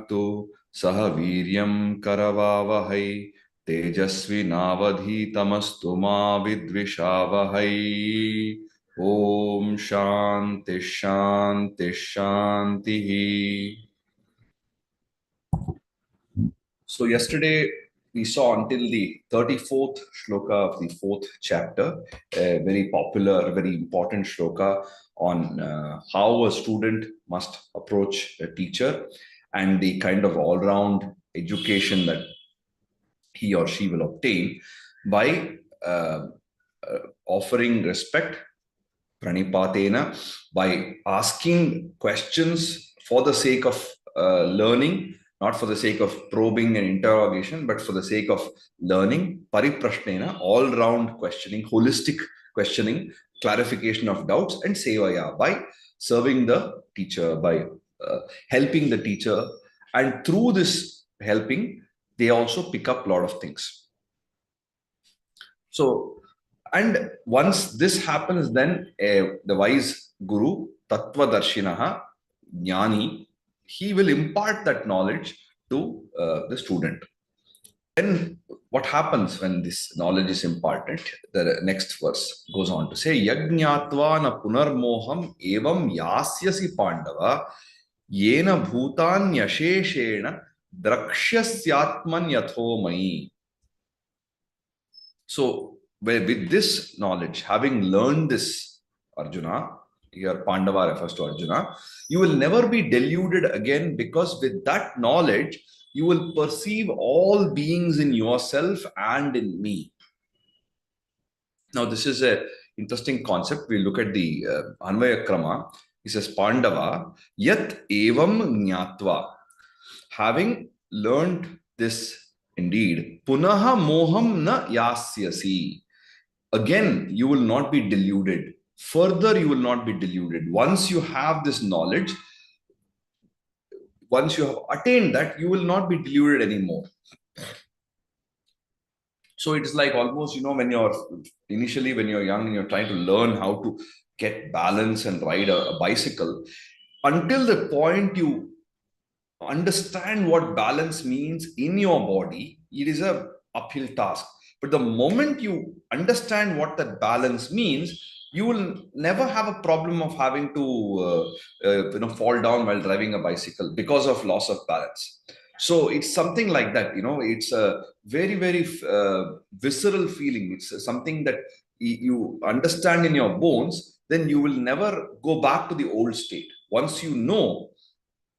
Bhunaktu Saha Viryam Karavavahai Tejasvinavadhitamastu ma vidvishavahai. Om Shanti Shanti Shanti. So yesterday we saw until the 34th shloka of the 4th chapter, a very popular, very important shloka on how a student must approach a teacher and the kind of all-round education that he or she will obtain by offering respect, pranipatena, by asking questions for the sake of learning, not for the sake of probing and interrogation, but for the sake of learning, pariprashnena, all-round questioning, holistic questioning, clarification of doubts, and sevaya, by serving the teacher, by helping the teacher. And through this helping, they also pick up a lot of things. So, and once this happens, then the wise guru, Tattvadarshinaha, Jnani, he will impart that knowledge to the student. Then what happens when this knowledge is imparted? The next verse goes on to say, Yajñatva na punarmoham evam yasyasi pandava yena bhutan yasheshena drakshasyatman yathomai. So, with this knowledge, having learned this, Arjuna, here Pandava refers to Arjuna, you will never be deluded again, because with that knowledge, you will perceive all beings in yourself and in me. Now, this is an interesting concept. We look at the Anvaya Krama. He says, Pandava, yat evam jnatva. Having learned this indeed, punaha moham na yasyasi. Again, you will not be deluded. Further, you will not be deluded. Once you have this knowledge, once you have attained that, you will not be deluded anymore. So it is like almost, when you're initially, when you're young and you're trying to learn how to get balance and ride a bicycle, until the point you understand what balance means in your body, it is an uphill task. But the moment you understand what that balance means, you will never have a problem of having to fall down while driving a bicycle because of loss of balance. So it's something like that. It's a very, very visceral feeling. It's something that you understand in your bones. Then you will never go back to the old state. Once you know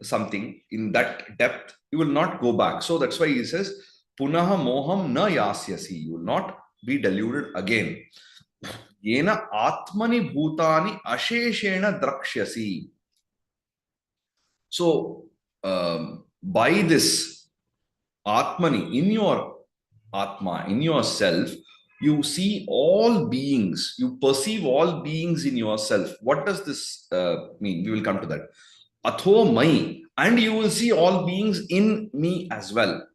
something in that depth, you will not go back. So that's why he says, Punaha moham na yasyasi. You will not be deluded again. Yena atmani bhutani asheshena drakshyasi. So, by this atmani, in your atma, in yourself, you see all beings, you perceive all beings in yourself. What does this mean? We will come to that. Atho mai, and you will see all beings in me as well.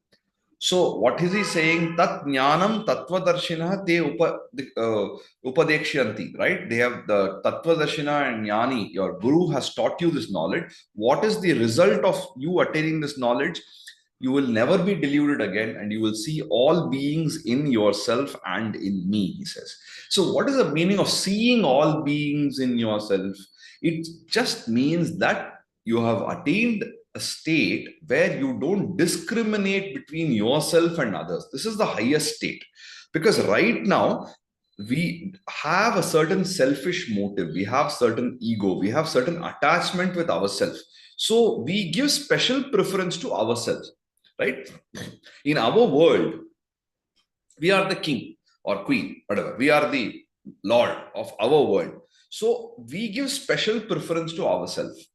So what is he saying? Tat jnanam tattvadarshina te upadekshanti, right? They have the tattvadarshina and jnani. Your guru has taught you this knowledge. What is the result of you attaining this knowledge? You will never be deluded again, and you will see all beings in yourself and in me, he says. So what is the meaning of seeing all beings in yourself? It just means that you have attained a state where you don't discriminate between yourself and others. This is the highest state, because right now we have a certain selfish motive, we have certain ego, we have certain attachment with ourselves. So we give special preference to ourselves, right? In our world, we are the king or queen, whatever. We are the lord of our world. So we give special preference to ourselves.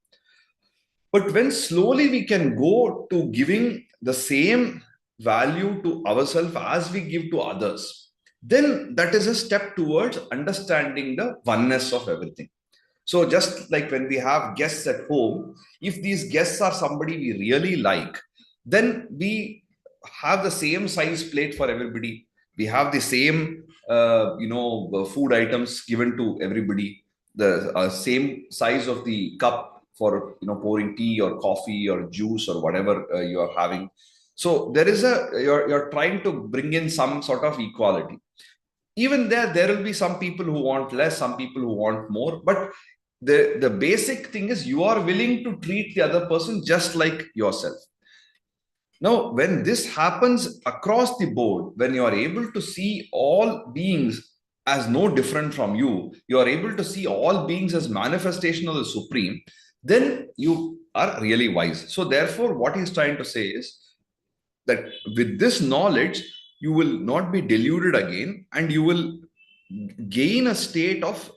But when slowly we can go to giving the same value to ourselves as we give to others, then that is a step towards understanding the oneness of everything. So just like when we have guests at home, if these guests are somebody we really like, then we have the same size plate for everybody. We have the same, food items given to everybody, the same size of the cup, for pouring tea or coffee or juice or whatever you are having. So there is you're trying to bring in some sort of equality. Even there will be some people who want less, some people who want more, but the basic thing is you are willing to treat the other person just like yourself. Now, when this happens across the board, when you are able to see all beings as no different from you, you are able to see all beings as manifestation of the Supreme, then you are really wise. So, therefore, what he's trying to say is that with this knowledge, you will not be deluded again, and you will gain a state of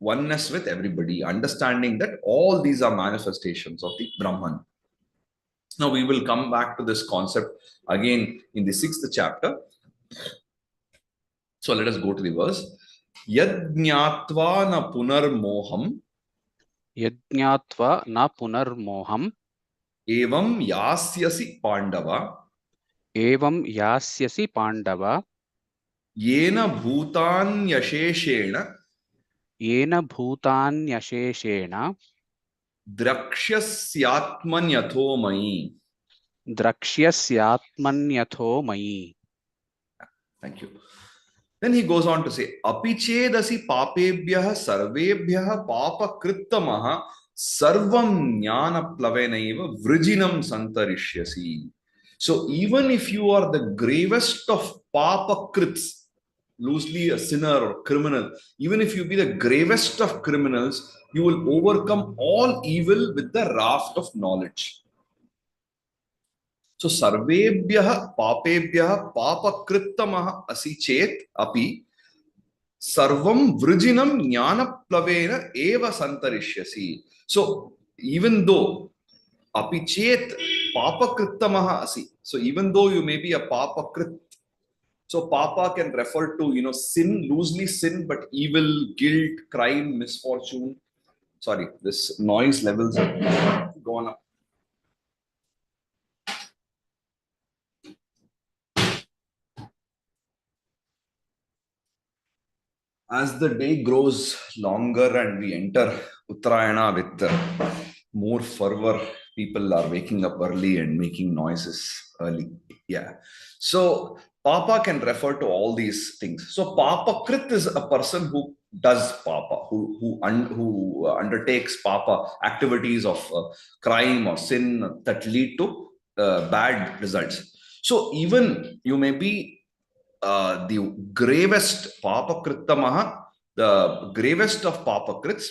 oneness with everybody, understanding that all these are manifestations of the Brahman. Now we will come back to this concept again in the 6th chapter. So let us go to the verse. Yajñātva na punarmoham Yajñātva na punarmoham evam yasyasi pandava evam yasyasi pandava yena bhutanyasheshena yena bhutanyasheshena drakshasyatmanyatho mayi. Drakshasyatmanyatho mayi. Thank you. Then he goes on to say, Apichedasi papebhyah sarvebhyah papa krittamaha sarvam jnana plavenaiva vrijinam santarishyasi. So even if you are the gravest of papa krits, loosely a sinner or criminal, even if you be the gravest of criminals, you will overcome all evil with the raft of knowledge. So sarvebhyah papebhyah papakrittamah asi chet api sarvam vrijinam jnana plavena eva santarishyasi. So even though api chet papakrittamah asi, so even though you may be a papakrit, so papa can refer to sin, loosely sin, but evil, guilt, crime, misfortune. Sorry, this noise levels have gone up. As the day grows longer and we enter Uttarayana with more fervor, people are waking up early and making noises early. Yeah. So Papa can refer to all these things. So Papa Krit is a person who does Papa, who undertakes Papa activities of crime or sin that lead to bad results. So even you may be the gravest papakrittamaha, the gravest of papakrits,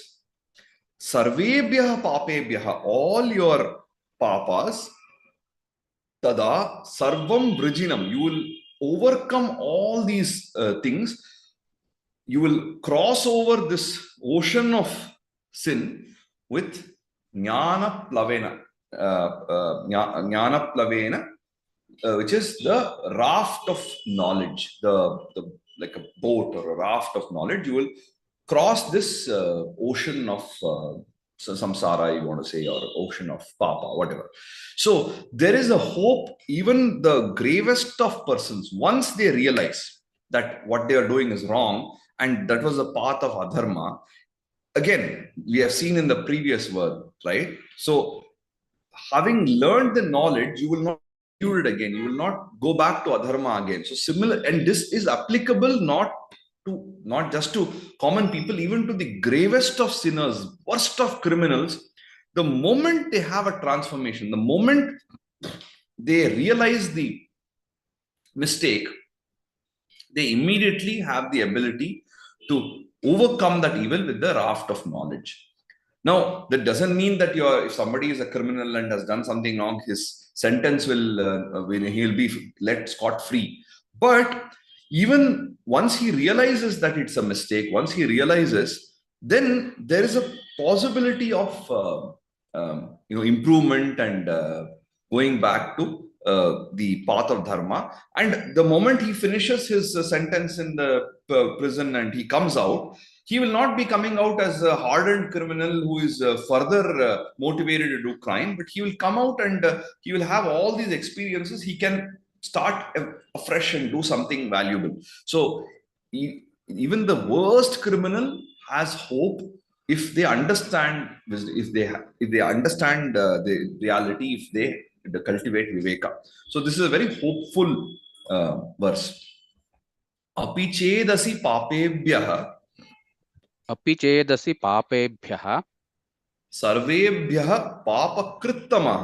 sarvebhyah papebhyah, all your papas, tada sarvam vrijinam, you will overcome all these things, you will cross over this ocean of sin with jnana plavena, jnana plavena, which is the raft of knowledge, the like a boat or a raft of knowledge. You will cross this ocean of samsara, you want to say, or ocean of papa, whatever. So there is a hope. Even the gravest of persons, once they realize that what they are doing is wrong and that was the path of adharma, again we have seen in the previous word, right? So having learned the knowledge, you will not do it again. You will not go back to adharma again. So similar, and this is applicable not just to common people, even to the gravest of sinners, worst of criminals. The moment they have a transformation, the moment they realize the mistake, they immediately have the ability to overcome that evil with the raft of knowledge. Now, that doesn't mean that if somebody is a criminal and has done something wrong, his sentence he'll be let scot-free. But even once he realizes that it's a mistake, once he realizes, then there is a possibility of improvement and going back to the path of dharma. And the moment he finishes his sentence in the prison and he comes out, he will not be coming out as a hardened criminal who is further motivated to do crime, but he will come out and he will have all these experiences. He can start afresh and do something valuable. So even the worst criminal has hope if they understand if they understand the reality, if they cultivate viveka. So this is a very hopeful verse. Api chedasi papebhyah अपि चेदसि पापेभ्यः सर्वेभ्यः पापकृत्तमः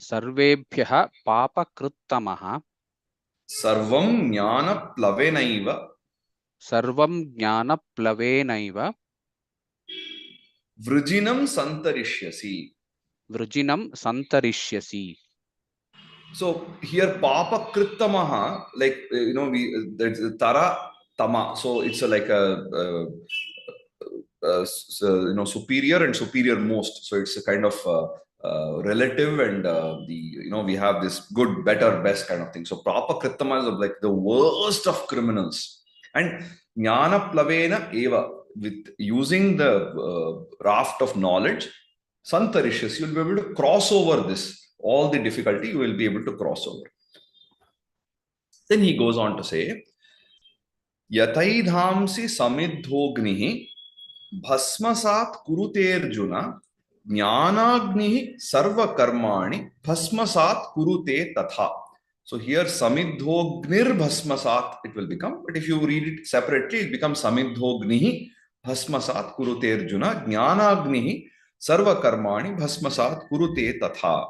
सर्वेभ्यः पापकृत्तमः सर्वं ज्ञानप्लवेनैव सर्वं ज्ञानप्लवेनैव वृजिनं सन्तरिष्यसि. वृजिनं सन्तरिष्यसि. So here papa krittamaha, like we there's tara tama, so it's like so, superior and superior most, so it's a kind of relative, and we have this good, better, best kind of thing. So papa krittama is like the worst of criminals, and jnana plavena eva, with using the raft of knowledge, santarishas, you'll be able to cross over this, all the difficulty you will be able to cross over. Then he goes on to say, Yataidhamsi samidhognihi bhasmasat kuruterjuna jnanagnihi sarva karmani bhasmasat kurute tatha. So here samidhognir bhasmasat it will become, but if you read it separately, it becomes samidhognihi bhasmasat kuruterjuna jnanagnihi sarva karmani bhasmasat kurute tatha.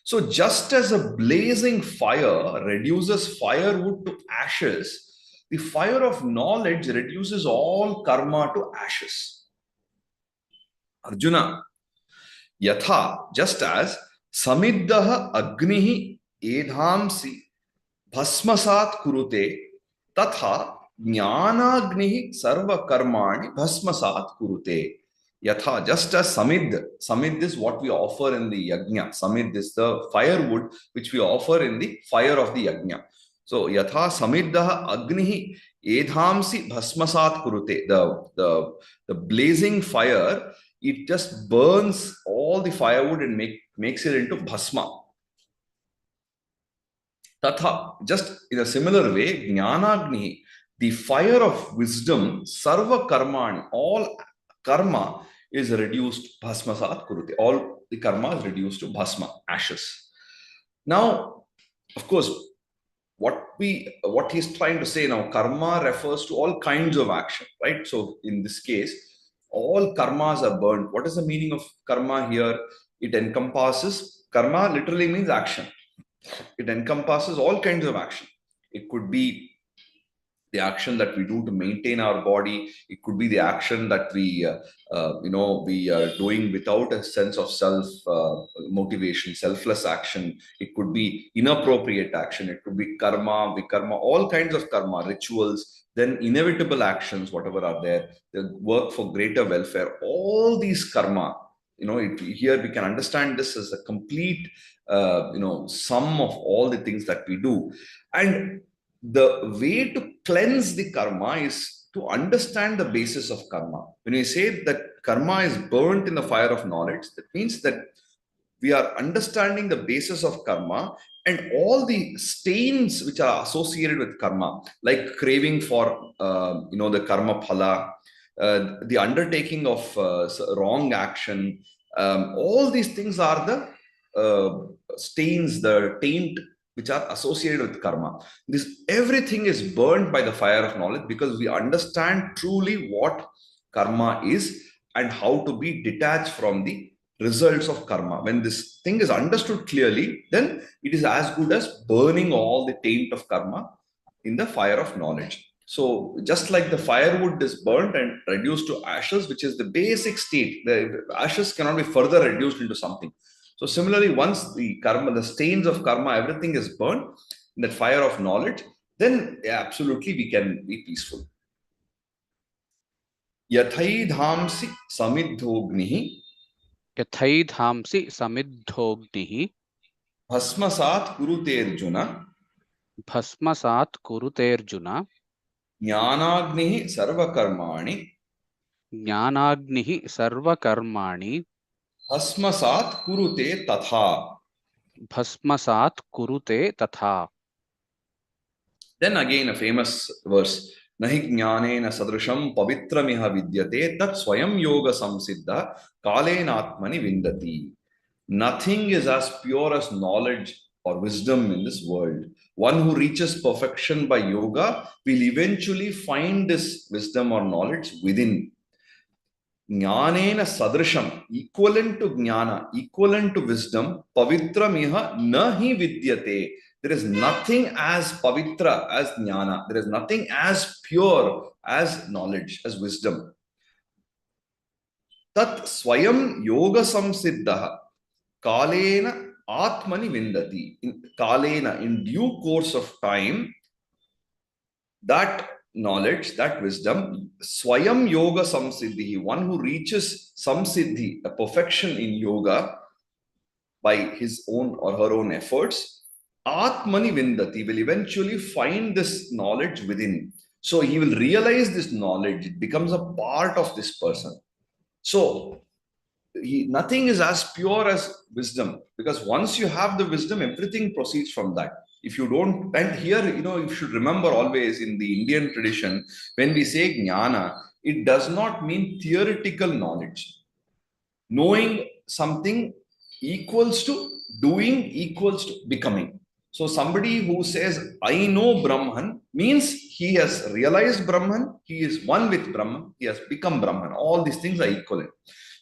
So just as a blazing fire reduces firewood to ashes, the fire of knowledge reduces all karma to ashes. Arjuna, yatha, just as samiddaha agnihi edhamsi bhasmasat kurute, tatha jnanagnihi sarva karmani bhasmasat kurute. Yatha, just as samid is what we offer in the yajna. Samid is the firewood which we offer in the fire of the yajna. So yatha samiddaha agnihi edhamsi bhasmasat kurute. The blazing fire, it just burns all the firewood and makes it into bhasma. Tatha, just in a similar way, jnanagni, the fire of wisdom, sarva karmani, all karma is reduced bhasmasat kurute. All the karma is reduced to bhasma, ashes. Now, of course, what he's trying to say now, karma refers to all kinds of action, right? So in this case, all karmas are burned. What is the meaning of karma here? It encompasses, karma literally means action. It encompasses all kinds of action. It could be the action that we do to maintain our body. It could be the action that we are doing without a sense of self motivation, selfless action. It could be inappropriate action. It could be karma, vikarma, all kinds of karma, rituals, then inevitable actions, whatever are there, the work for greater welfare. All these karma, here we can understand this as a complete sum of all the things that we do. And the way to cleanse the karma is to understand the basis of karma. When we say that karma is burnt in the fire of knowledge, that means that we are understanding the basis of karma and all the stains which are associated with karma, like craving for the karma phala, the undertaking of wrong action. All these things are the stains, the taint which are associated with karma. Everything is burned by the fire of knowledge, because we understand truly what karma is and how to be detached from the results of karma. When this thing is understood clearly, then it is as good as burning all the taint of karma in the fire of knowledge. So just like the firewood is burnt and reduced to ashes, which is the basic state, the ashes cannot be further reduced into something. So similarly, once the karma, the stains of karma, everything is burned in that fire of knowledge, then absolutely we can be peaceful. Yathaidhamsi samidhognihi यथैधांसि समिद्धोऽग्निः bhasmasat kuruterjuna भस्मसात् कुरुतेऽर्जुन jnanagnihi sarvakarmani ज्ञानाग्निः सर्वकर्माणि bhasmasat kurute tatha. भस्मसात् कुरुते तथा. Then again a famous verse. Nahi jnanena sadrisham pavitramiha vidyate tat swayam yoga samsiddha kalenatmani vindati. Nothing is as pure as knowledge or wisdom in this world. One who reaches perfection by yoga will eventually find this wisdom or knowledge within. Jnanena sadrisham, equivalent to jnana, equivalent to wisdom, pavitramiha nahi vidyate. There is nothing as pavitra as jnana. There is nothing as pure as knowledge, as wisdom. Tat swayam yoga samsiddha kalena atmani vindati. In kalena, in due course of time, that knowledge, that wisdom, swayam yoga samsiddhi, one who reaches samsiddhi, a perfection in yoga by his own or her own efforts, atmani vindati, will eventually find this knowledge within. So he will realize this knowledge, it becomes a part of this person. So nothing is as pure as wisdom, because once you have the wisdom, everything proceeds from that. If you don't, and here, you should remember always in the Indian tradition, when we say jnana, it does not mean theoretical knowledge. Knowing something equals to doing, equals to becoming. So somebody who says, I know Brahman, means he has realized Brahman, he is one with Brahman, he has become Brahman. All these things are equivalent.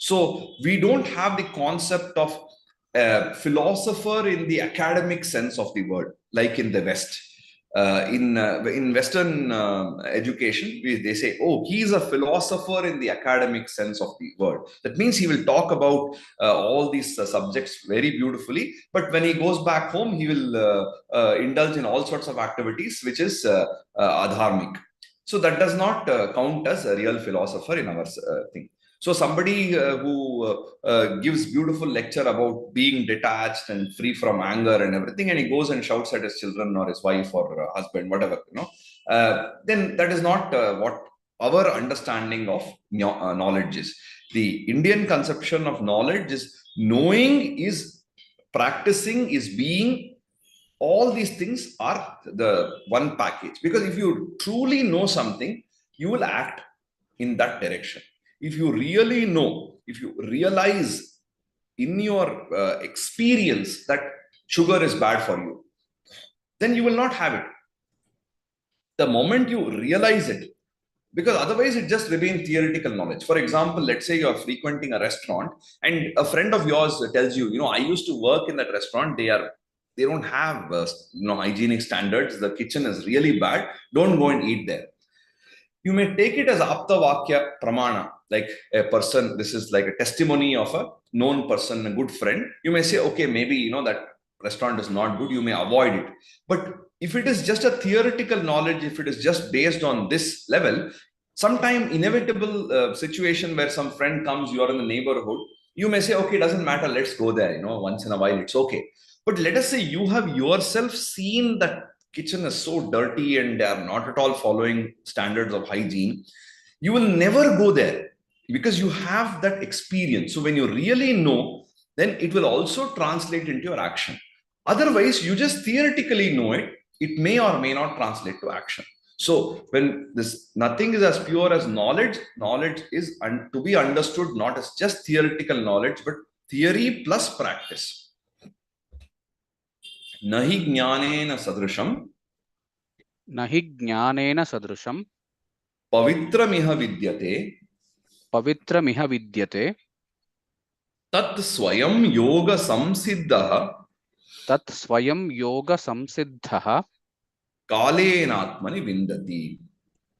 So we don't have the concept of a philosopher in the academic sense of the word, like in the West. In Western education, they say, oh, he's a philosopher in the academic sense of the word. That means he will talk about all these subjects very beautifully, but when he goes back home, he will indulge in all sorts of activities, which is adharmic. So that does not count as a real philosopher in our thing. So somebody who gives beautiful lecture about being detached and free from anger and everything, and he goes and shouts at his children or his wife or husband, whatever, then that is not what our understanding of knowledge is. The Indian conception of knowledge is knowing, is practicing, is being. All these things are the one package. Because if you truly know something, you will act in that direction. If you really know, if you realize in your experience that sugar is bad for you, then you will not have it. The moment you realize it, because otherwise it just remains theoretical knowledge. For example, let's say you're frequenting a restaurant and a friend of yours tells you, I used to work in that restaurant. They don't have hygienic standards. The kitchen is really bad. Don't go and eat there. You may take it as apta vakya pramana, like a person, this is like a testimony of a known person, a good friend. You may say, okay, maybe, that restaurant is not good, you may avoid it. But if it is just a theoretical knowledge, if it is just based on this level, sometime inevitable situation where some friend comes, you are in the neighborhood, you may say, okay, doesn't matter, let's go there, once in a while, it's okay. But let us say you have yourself seen that kitchen is so dirty and they are not at all following standards of hygiene. You will never go there because you have that experience. So when you really know, then it will also translate into your action. Otherwise, you just theoretically know it. It may or may not translate to action. So when this nothing is as pure as knowledge, knowledge is to be understood not as just theoretical knowledge, but theory plus practice. Nahi jnanena sadrisham नहि ज्ञानेन सदृशं pavitramiha vidyate पवित्रमिह विद्यते tat swayam yoga samsiddha तत् स्वयं योगसंसिद्धः kalenatmani vindati.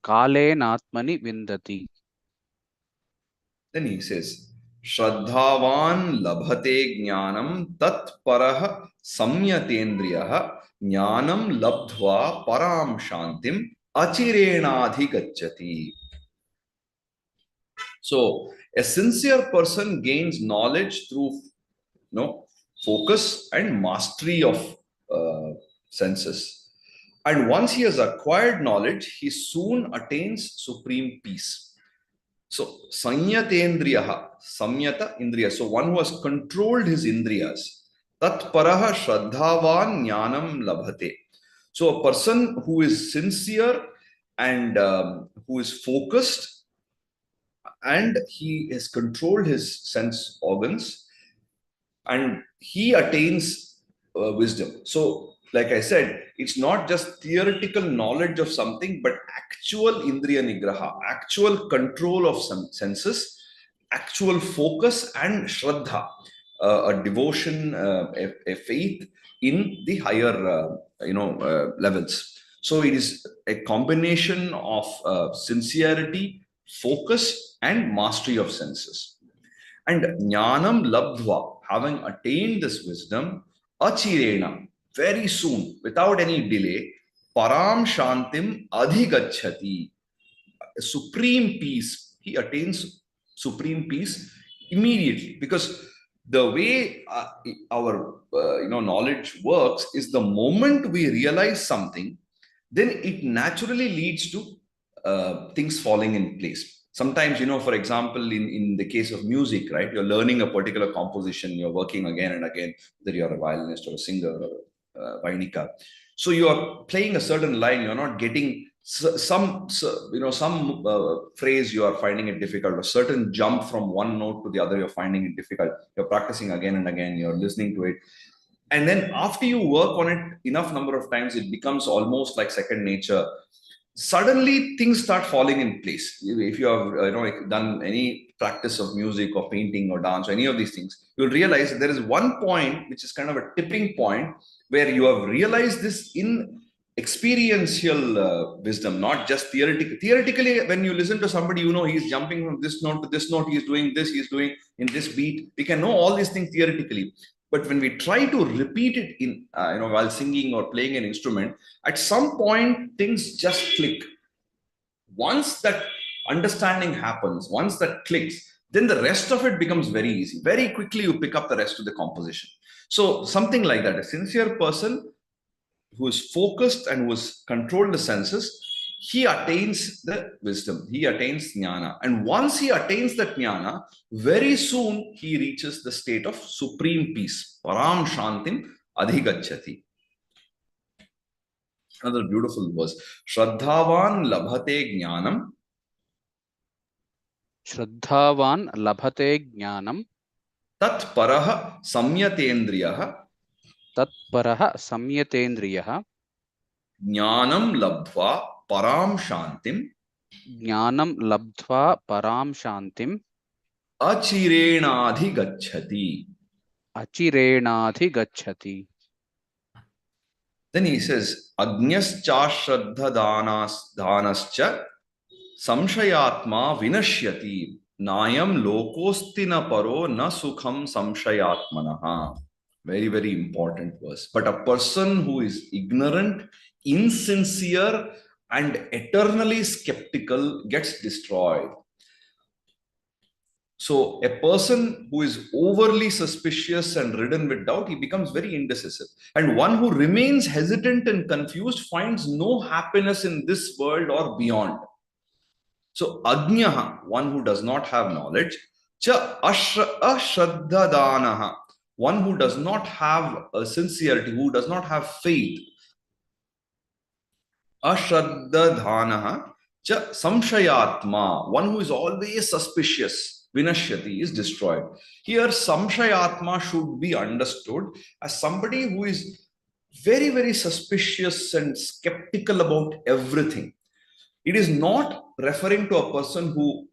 कालेनात्मनि विन्दति. Then he says, Shraddhavan labhate jnanam tat parah samyatendriyah jnanam labdhva param shantim achirenadhi gacchati. So, a sincere person gains knowledge through focus and mastery of senses. And once he has acquired knowledge, he soon attains supreme peace. So, sanyatendriyaha, samyata indriya. So, one who has controlled his indriyas. Tat paraha shraddhavan jnanam labhate. So, a person who is sincere and who is focused, and he has controlled his sense organs, and he attains wisdom. So, like I said, it's not just theoretical knowledge of something, but actual indriya nigraha, actual control of some senses, actual focus and shraddha, a devotion, a faith in the higher, levels. So it is a combination of sincerity, focus, and mastery of senses. And jnanam labdhva, having attained this wisdom, achirena, very soon, without any delay, param shantim adhigachati, supreme peace. He attains supreme peace immediately, because the way our knowledge works is the moment we realize something, then it naturally leads to things falling in place. Sometimes, for example, in the case of music, right, you're learning a particular composition, you're working again and again, whether you're a violinist or a singer or a vainika. So you're playing a certain line, you're not getting some phrase, you are finding it difficult, a certain jump from one note to the other, you're finding it difficult. You're practicing again and again, you're listening to it. And then after you work on it enough number of times, it becomes almost like second nature. Suddenly things start falling in place. If you have done any practice of music or painting or dance or any of these things, you'll realize that there is one point which is kind of a tipping point where you have realized this in experiential wisdom, not just theoretical. Theoretically, when you listen to somebody, he's jumping from this note to this note, he's doing this, he's doing in this beat. We can know all these things theoretically. But when we try to repeat it in, while singing or playing an instrument, at some point things just click. Once that understanding happens, once that clicks, then the rest of it becomes very easy. Very quickly, you pick up the rest of the composition. So something like that, a sincere person who is focused and who has controlled the senses, he attains the wisdom, he attains jnana. And once he attains that jnana, very soon he reaches the state of supreme peace. Param shantim adhigachati. Another beautiful verse. Shraddhavan labhate jnanam. Shraddhavan labhate jnanam. Tat paraha samyatendriyaha. Tat paraha samyatendriyaha. Jnanam labhva param shantim. Jnanam labdhva param shantim. Achirenadhi gachati. Achirenadhi gachati. Then he says, Agnyascha shraddha dhanascha samshayatma vinashyati nayam lokostina paro na sukham samshayatmanaha. Very, very important verse. But a person who is ignorant, insincere, and eternally skeptical gets destroyed. So a person who is overly suspicious and ridden with doubt, he becomes very indecisive. And one who remains hesitant and confused finds no happiness in this world or beyond. So Agnyaha, one who does not have knowledge, cha ashraddhadanaha, one who does not have a sincerity, who does not have faith. Ashraddhadanaha cha samshayatma, one who is always suspicious. Vinashyati is destroyed. Here, samshayatma should be understood as somebody who is very, very suspicious and skeptical about everything. It is not referring to a person who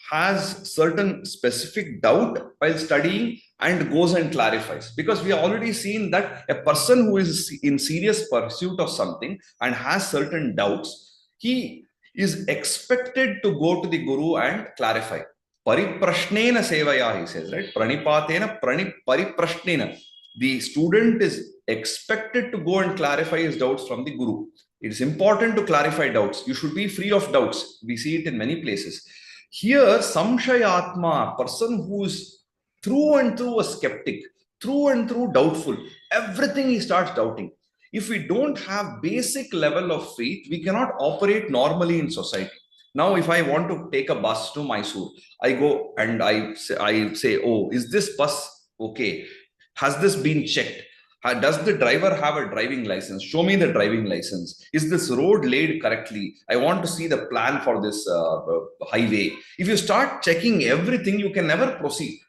has certain specific doubt while studying and goes and clarifies. Because we have already seen that a person who is in serious pursuit of something and has certain doubts, he is expected to go to the guru and clarify. Pariprashnena sevaya, he says, right? Pranipatena pariprashnena. The student is expected to go and clarify his doubts from the guru. It is important to clarify doubts. You should be free of doubts. We see it in many places. Here, samshayatma, person who is through and through a skeptic, through and through doubtful, everything he starts doubting. If we don't have basic level of faith, we cannot operate normally in society. Now, if I want to take a bus to Mysore, I go and I say, oh, is this bus okay? Has this been checked? Does the driver have a driving license? Show me the driving license. Is this road laid correctly? I want to see the plan for this highway. If you start checking everything, you can never proceed.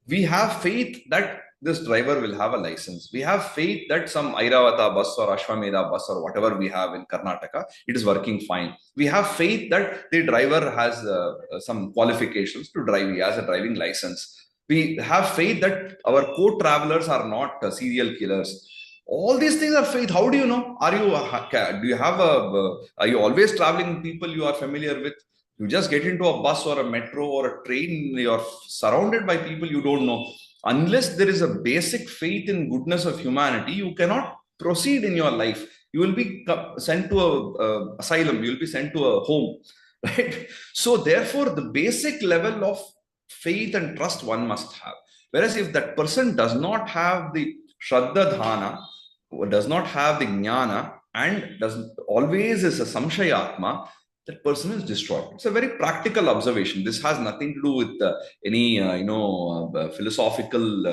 We have faith that this driver will have a license. We have faith that some Airavata bus or Ashwamedha bus or whatever we have in Karnataka, it is working fine. We have faith that the driver has some qualifications to drive. He has a driving license. We have faith that our co-travelers are not serial killers. All these things are faith. How do you know? Do you have are you always traveling with people you are familiar with? You just get into a bus or a metro or a train, you're surrounded by people you don't know. Unless there is a basic faith in goodness of humanity, you cannot proceed in your life. You will be sent to a asylum, you will be sent to a home, right? So therefore, the basic level of faith and trust one must have. Whereas if that person does not have the Shraddha Dhana, does not have the Jnana, and does always is a Samshayatma, that person is destroyed. It's a very practical observation. This has nothing to do with any philosophical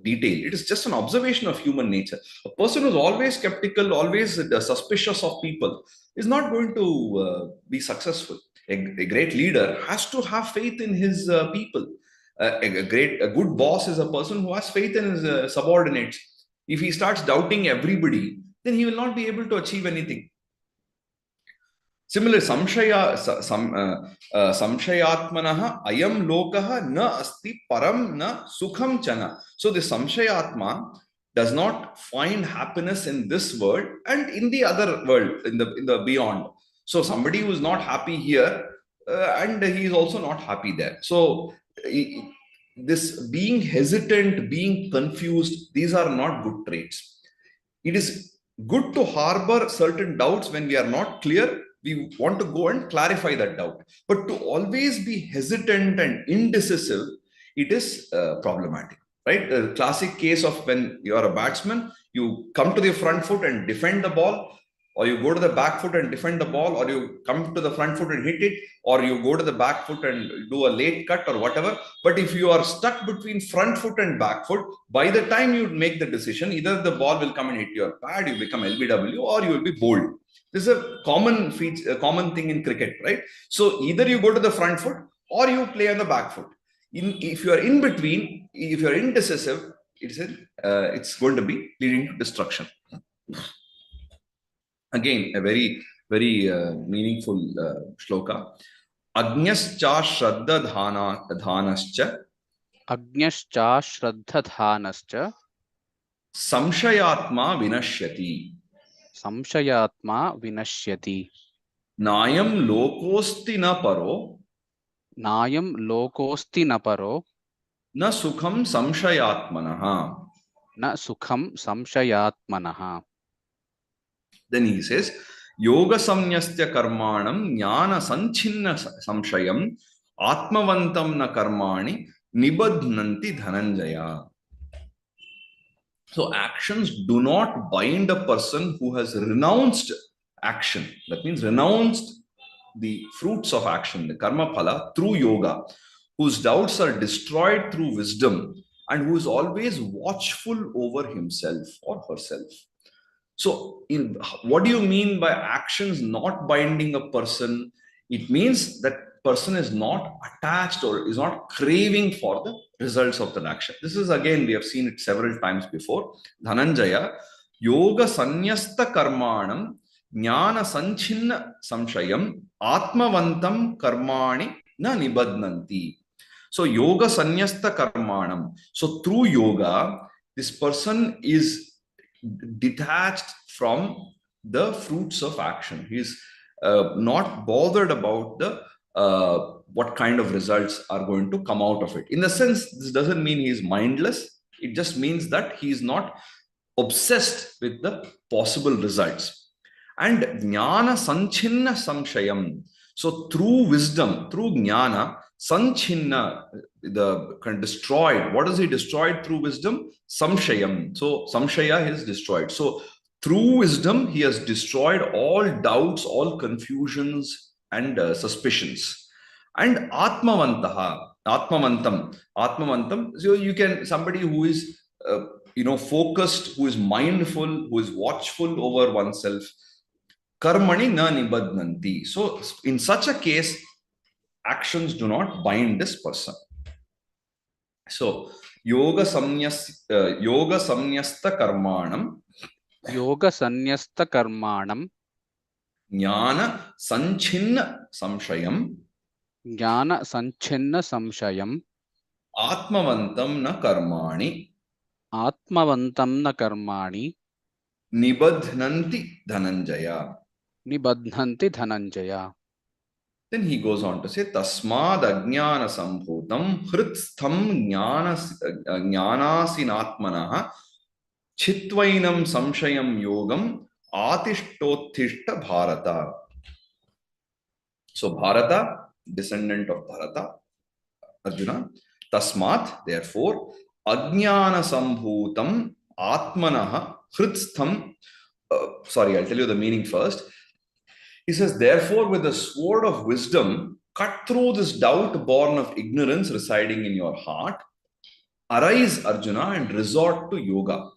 detail. It is just an observation of human nature. A person who's always skeptical, always suspicious of people, is not going to be successful. A great leader has to have faith in his people. A good boss is a person who has faith in his subordinates. If he starts doubting everybody, then he will not be able to achieve anything. Similarly, samshayatmanaha ayam lokaha na asti param na sukham chana. So the samshayatma does not find happiness in this world and in the other world, in the beyond. So somebody who is not happy here and he is also not happy there. So this being hesitant, being confused, these are not good traits. It is good to harbor certain doubts when we are not clear. We want to go and clarify that doubt. But to always be hesitant and indecisive, it is problematic, right? The classic case of when you are a batsman, you come to the front foot and defend the ball, or you go to the back foot and defend the ball, or you come to the front foot and hit it, or you go to the back foot and do a late cut or whatever. But if you are stuck between front foot and back foot, by the time you make the decision, either the ball will come and hit your pad, you become LBW, or you will be bowled. This is a common feature, a common thing in cricket, right? So either you go to the front foot or you play on the back foot. If you are in between, if you are indecisive, it's going to be leading to destruction. Again, a very, very meaningful shloka. Agnyascha shraddha dhanascha. Agnyascha shraddha dhanascha. Samshayatma vinashyati. Samshayatma vinashyati. Nayam lokosti na paro. Nayam lokosti na paro. Na sukham samshayatmanaha. Na sukham samshayatmanaha. Then he says, Yoga samnyastya karmanam jnana sanchinna samshayam atmavantam na karmani nibadhnanti dhananjaya. So actions do not bind a person who has renounced action. That means renounced the fruits of action, the karma phala, through yoga, whose doubts are destroyed through wisdom, and who is always watchful over himself or herself. So, what do you mean by actions not binding a person? It means that person is not attached or is not craving for the results of that action. This is again, we have seen it several times before. Dhananjaya, yoga sanyasta karmanam, jnana sanchinna samshayam, atmavantam karmani na nibadnanti. So, yoga sanyasta karmanam. So, through yoga, this person is detached from the fruits of action. He's not bothered about the what kind of results are going to come out of it. In the sense, this doesn't mean he's mindless. It just means that he's not obsessed with the possible results. And jnana sanchinna samshayam. So through wisdom, through jnana, sanchinna, the kind of destroyed. What is he destroyed through wisdom? Samshayam. So samshaya is destroyed. So through wisdom, he has destroyed all doubts, all confusions, and suspicions. And atmavantaha, atmavantam. So you can, somebody who is focused, who is mindful, who is watchful over oneself. Karmani na nibadnanti. So in such a case, actions do not bind this person. So yoga samnyasta karmanam योगसन्न्यस्तकर्माणं jnana sanchinna samshayam ज्ञानसञ्छिन्नसंशयं atmavantam na karmani आत्मवन्तं न कर्माणि nibadhnanti dhananjaya. निबध्नन्ति Dhananjay. Then he goes on to say, Tasmad ajnana sambhutam hritstham jnanasinatmanaha chitvainam samshayam yogam atishtothishta bharata. So Bharata, descendant of Bharata, Arjuna, Tasmat, therefore, ajnana sambhutam atmanaha hritstham. Sorry, I'll tell you the meaning first. He says, therefore, with the sword of wisdom, cut through this doubt born of ignorance residing in your heart. Arise, Arjuna, and resort to yoga.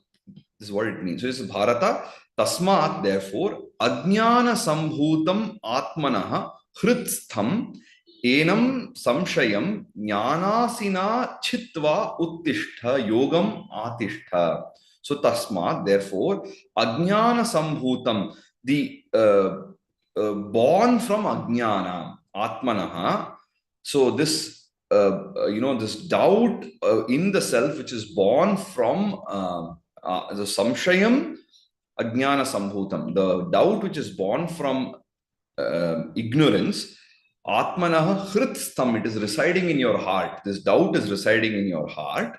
This is what it means. So it's Bharata, Tasmat, therefore, Ajnana Sambhutam Atmanaha Hritstham Enam Samshayam Jnanasina Chitva Uttishta Yogam Atishta. So Tasmat, therefore, Ajnana Sambhutam, the born from Ajnana, Atmanaha. So this this doubt in the self, which is born from the samshayam, ajnana sambhutam, the doubt which is born from ignorance, atmanaha hritstham, it is residing in your heart. This doubt is residing in your heart.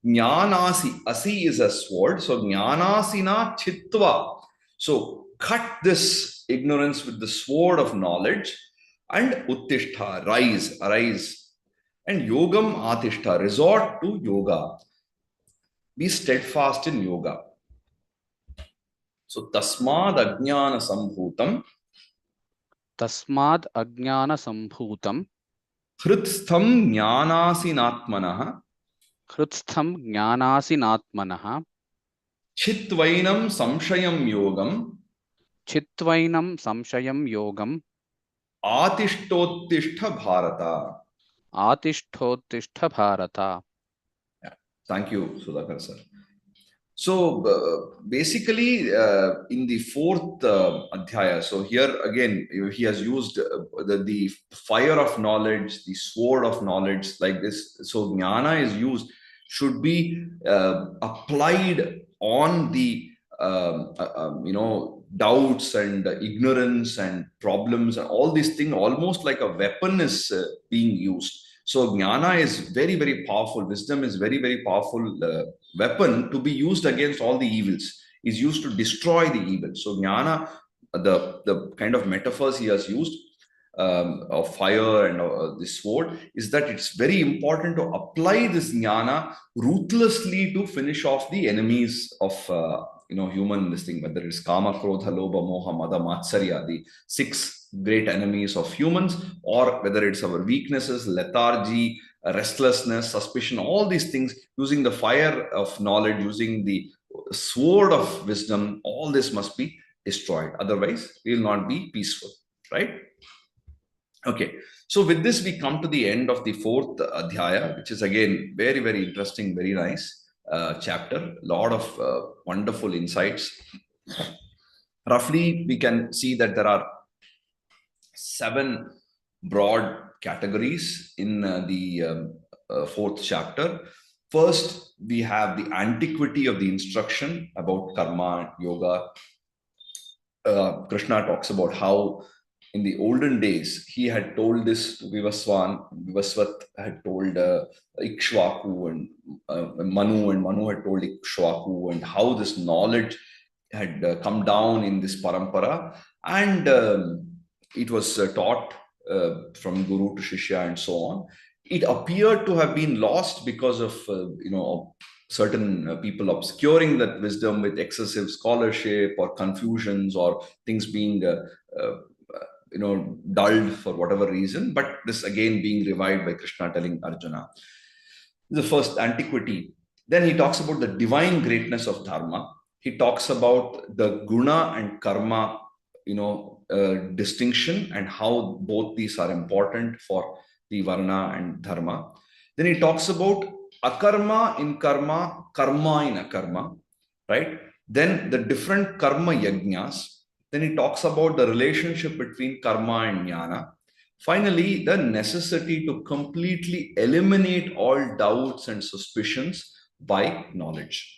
Jnanasi, asi is a sword, so jnanasina chitva. So cut this ignorance with the sword of knowledge, and uttishta, rise, arise, and yogam atishta, resort to yoga. Be steadfast in yoga. So tasmad ajnana sambhutam तस्माद् अज्ञानसम्भूतं hritstham jnanasinatmanaha हृत्स्थं ज्ञानासिनात्मनः chitvainam samshayam yogam चित्वैनं संशयं योगम् atishtottishta bharata. आतिष्ठोत्तिष्ठ Bharat. Yeah. Thank you, Sudhakar sir. So basically, in the fourth adhyaya, so here again, he has used the fire of knowledge, the sword of knowledge, like this. So jnana is used, should be applied on the doubts and ignorance and problems and all these things, almost like a weapon is being used. So jnana is very, very powerful. Wisdom is very, very powerful weapon to be used against all the evils. Is used to destroy the evil. So jnana, the kind of metaphors he has used of fire and this sword, is that it's very important to apply this jnana ruthlessly to finish off the enemies of human listing, whether it's kama, krodha, lobha, moha, mada, matsarya, the 6 great enemies of humans, or whether it's our weaknesses, lethargy, restlessness, suspicion, all these things, using the fire of knowledge, using the sword of wisdom, all this must be destroyed. Otherwise, we will not be peaceful, right? Okay, so with this, we come to the end of the fourth adhyaya, which is again very, very interesting, very nice chapter. A lot of wonderful insights. Roughly, we can see that there are 7 broad categories in the fourth chapter. First, we have the antiquity of the instruction about karma, yoga. Krishna talks about how in the olden days, he had told this to Vivasvat had told Ikshvaku and Manu had told Ikshvaku, and how this knowledge had come down in this parampara, and it was taught from Guru to Shishya and so on. It appeared to have been lost because of, certain people obscuring that wisdom with excessive scholarship or confusions or things being dulled for whatever reason, but this again being revived by Krishna telling Arjuna. The first, antiquity. Then he talks about the divine greatness of dharma. He talks about the guna and karma, distinction, and how both these are important for the varna and dharma. Then he talks about akarma in karma, karma in akarma, right? Then the different karma yajnas. Then he talks about the relationship between karma and jnana. Finally, the necessity to completely eliminate all doubts and suspicions by knowledge.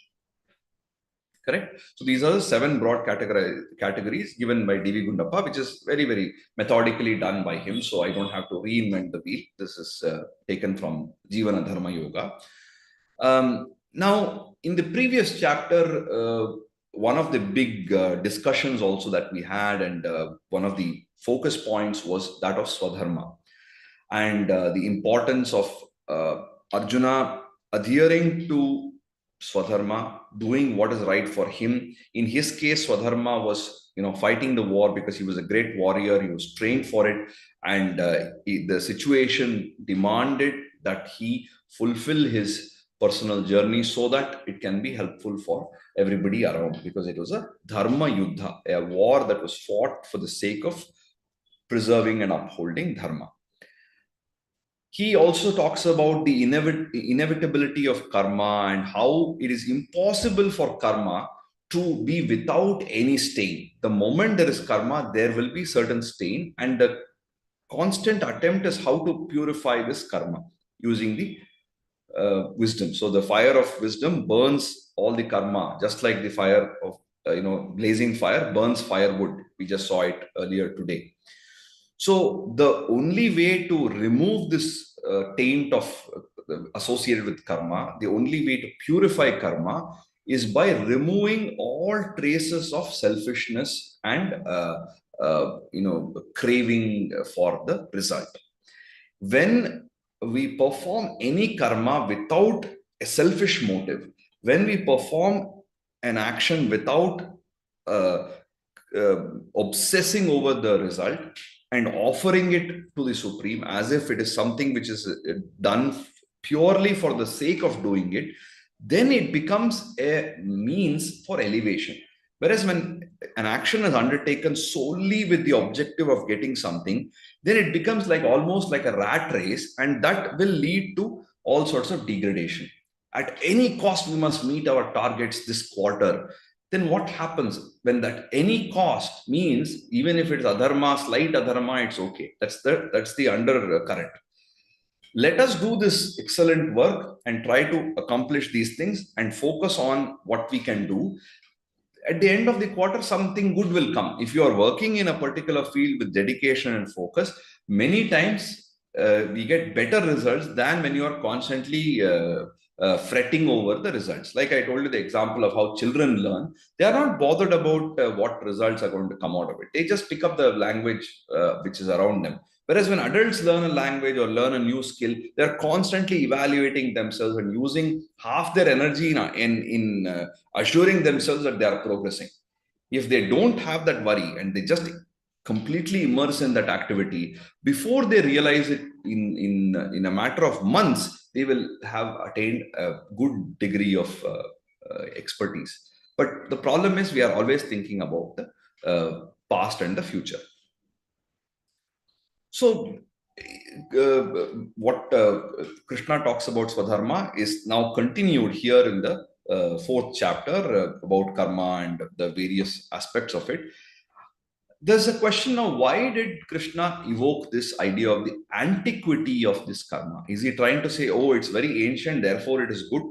Correct? So these are the 7 broad categories given by D.V. Gundappa, which is very, very methodically done by him. So I don't have to reinvent the wheel. This is taken from Jivana Dharma Yoga. Now, in the previous chapter, one of the big discussions also that we had, and one of the focus points was that of Swadharma, and the importance of Arjuna adhering to Swadharma, doing what is right for him. In his case, Swadharma was, fighting the war because he was a great warrior. He was trained for it, and the situation demanded that he fulfill his personal journey so that it can be helpful for everybody around, because it was a dharma yuddha, a war that was fought for the sake of preserving and upholding dharma. He also talks about the inevitability of karma and how it is impossible for karma to be without any stain. The moment there is karma, there will be certain stain, and the constant attempt is how to purify this karma using the wisdom. So the fire of wisdom burns all the karma, just like the fire of blazing fire burns firewood. We just saw it earlier today. So the only way to remove this taint of associated with karma, the only way to purify karma is by removing all traces of selfishness and craving for the result. When we perform any karma without a selfish motive, when we perform an action without obsessing over the result and offering it to the Supreme as if it is something which is done purely for the sake of doing it, then it becomes a means for elevation. Whereas when an action is undertaken solely with the objective of getting something, then it becomes like almost like a rat race, and that will lead to all sorts of degradation. At any cost, we must meet our targets this quarter. Then what happens when that any cost means, even if it's adharma, slight adharma, it's okay. That's the undercurrent. Let us do this excellent work and try to accomplish these things and focus on what we can do. At the end of the quarter, something good will come. If you are working in a particular field with dedication and focus, many times we get better results than when you are constantly fretting over the results. Like I told you the example of how children learn, they are not bothered about what results are going to come out of it. They just pick up the language which is around them. Whereas when adults learn a language or learn a new skill, they're constantly evaluating themselves and using half their energy in assuring themselves that they are progressing. If they don't have that worry and they just completely immerse in that activity, before they realize it in a matter of months, they will have attained a good degree of expertise. But the problem is we are always thinking about the past and the future. So what Krishna talks about Swadharma is now continued here in the 4th chapter about karma and the various aspects of it. There's a question now, why did Krishna evoke this idea of the antiquity of this karma? Is he trying to say, oh, it's very ancient, therefore it is good?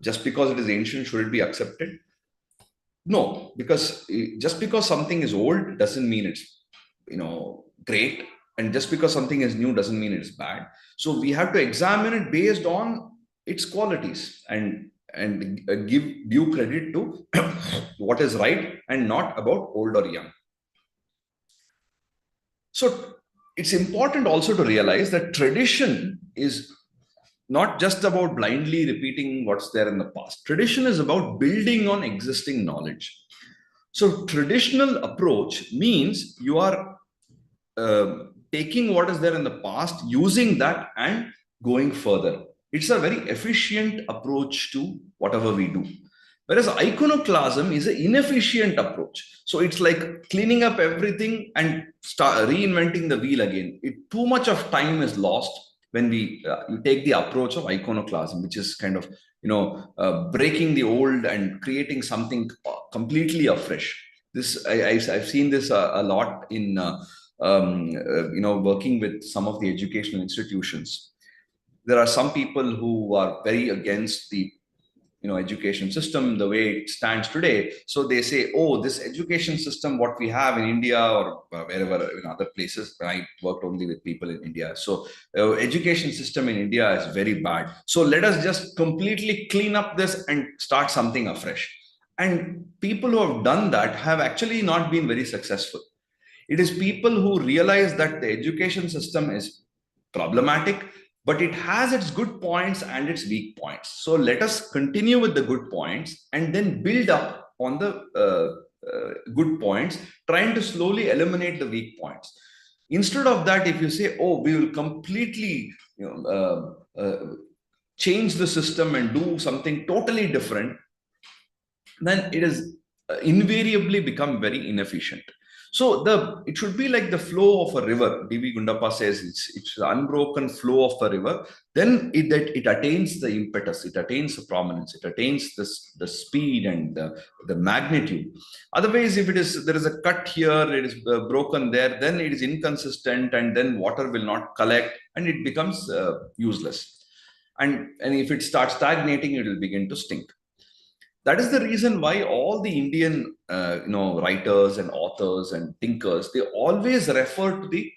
Just because it is ancient, should it be accepted? No, because just because something is old doesn't mean it's great, and just because something is new doesn't mean it's bad. So we have to examine it based on its qualities and give due credit to what is right and not about old or young. So it's important also to realize that tradition is not just about blindly repeating what's there in the past. Tradition is about building on existing knowledge. So traditional approach means you are taking what is there in the past, using that and going further. It's a very efficient approach to whatever we do. Whereas iconoclasm is an inefficient approach. So it's like cleaning up everything and start reinventing the wheel again. Too much of time is lost when you take the approach of iconoclasm, which is kind of breaking the old and creating something completely afresh. I've seen this a lot in working with some of the educational institutions. There are some people who are very against the education system the way it stands today. So they say, oh, this education system what we have in India or wherever in other places. I worked only with people in India, so education system in India is very bad, so let us just completely clean up this and start something afresh. And people who have done that have actually not been very successful. It is people who realize that the education system is problematic, but it has its good points and its weak points. So let us continue with the good points and then build up on the good points, trying to slowly eliminate the weak points. Instead of that, if you say, oh, we will completely change the system and do something totally different, then it is invariably become very inefficient. So it should be like the flow of a river. D.V. Gundappa says it's the unbroken flow of a river. Then it attains the impetus, it attains the prominence, it attains the speed and the magnitude. Otherwise, if there is a cut here, it is broken there, then it is inconsistent, and then water will not collect, and it becomes useless. And if it starts stagnating, it will begin to stink. That is the reason why all the Indian writers and authors and thinkers, they always refer to the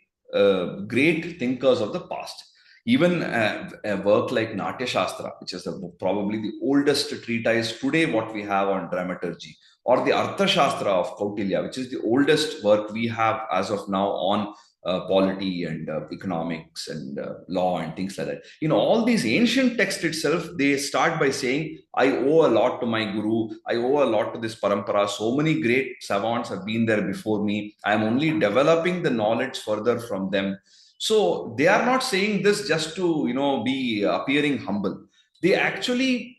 great thinkers of the past. Even a work like Natya Shastra, which is probably the oldest treatise today what we have on dramaturgy, or the Artha Shastra of Kautilya, which is the oldest work we have as of now on polity and economics and law and things like that. All these ancient texts itself, they start by saying, I owe a lot to my guru, I owe a lot to this parampara, so many great savants have been there before me, I am only developing the knowledge further from them. So they are not saying this just to be appearing humble. They actually